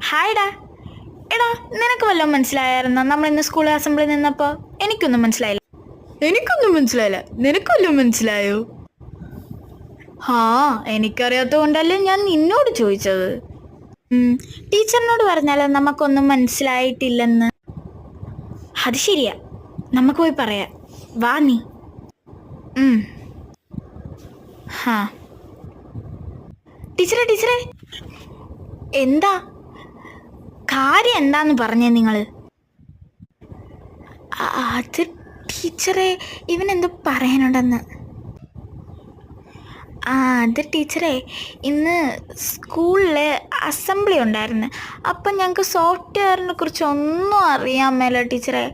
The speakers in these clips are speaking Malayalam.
ഹായ്ഡാ. എടാ, നിനക്ക് വല്ലതും മനസ്സിലായിരുന്നോ നമ്മളിന്ന് സ്കൂൾ അസംബ്ലി നിന്നപ്പോൾ? എനിക്കൊന്നും മനസ്സിലായില്ല. നിനക്ക് വല്ലതും മനസ്സിലായോ? എനിക്കറിയാത്ത കൊണ്ടല്ലേ ഞാൻ നിന്നോട് ചോദിച്ചത്. ടീച്ചറിനോട് പറഞ്ഞാലോ നമുക്കൊന്നും മനസ്സിലായിട്ടില്ലെന്ന്? അത് ശരിയാ, നമുക്ക് പോയി പറയാം. വാ നീ. ടീച്ചറേ, എന്താ കാര്യം? എന്താന്ന് പറഞ്ഞേ നിങ്ങൾ? അത് ടീച്ചറെ, ഇവനെന്തോ പറയാനുണ്ടെന്ന്. അത് ടീച്ചറെ, ഇന്ന് സ്കൂളിൽ അസംബ്ലി ഉണ്ടായിരുന്നു. അപ്പം ഞങ്ങൾക്ക് സോഫ്റ്റ്വെയറിനെ കുറിച്ച് ഒന്നും അറിയാൻ മേല ടീച്ചറെ.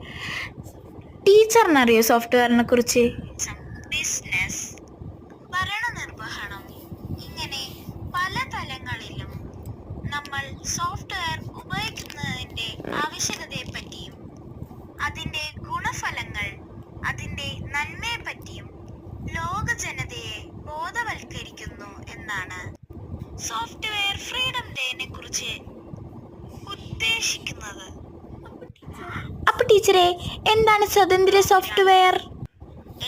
ടീച്ചറിനറിയോ സോഫ്റ്റ്വെയറിനെ കുറിച്ച്? ബിസിനസ്, ഭരണനിർവഹണം, ഇങ്ങനെ പല തലങ്ങളിലും നമ്മൾ സോഫ്റ്റ്വെയർ ഉപയോഗിക്കുന്നതിൻ്റെ ആവശ്യകതയെപ്പറ്റിയും അതിൻ്റെ ഗുണഫലങ്ങൾ, അതിൻ്റെ നന്മയെപ്പറ്റിയും ലോക ജനതയെ ബോധവൽക്കരിക്കുന്നു എന്നാണ് സോഫ്റ്റ്വെയർ ഫ്രീഡം ഡേനെ കുറിച്ച് ഉദ്ദേശിക്കുന്നത്. അപ്പോൾ ടീച്ചറെ, എന്താണ് സ്വതന്ത്ര സോഫ്റ്റ്വെയർ?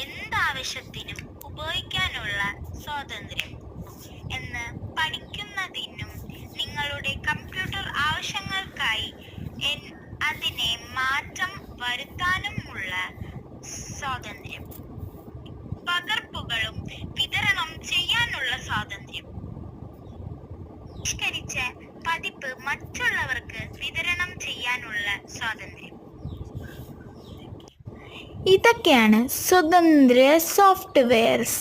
എന്താവശ്യത്തിനും ഉപയോഗിക്കാനുള്ള സ്വാതന്ത്ര്യം എന്ന് പഠിക്കുന്നതിനും നിങ്ങളുടെ കമ്പ്യൂട്ടർ ആവശ്യങ്ങൾക്കായി അതിനെ മാറ്റം വരുത്താനുമുള്ള സ്വാതന്ത്ര്യം, പകർപ്പുകളും വിതരണം ചെയ്യാനുള്ള സ്വാതന്ത്ര്യം, പരിഷ്കരിച്ച പതിപ്പ് മറ്റുള്ളവർക്ക് വിതരണം ചെയ്യാനുള്ള സ്വാതന്ത്ര്യം. ഇതൊക്കെയാണ് സ്വതന്ത്ര സോഫ്റ്റ്വെയർസ്.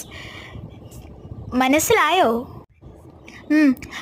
മനസ്സിലായോ?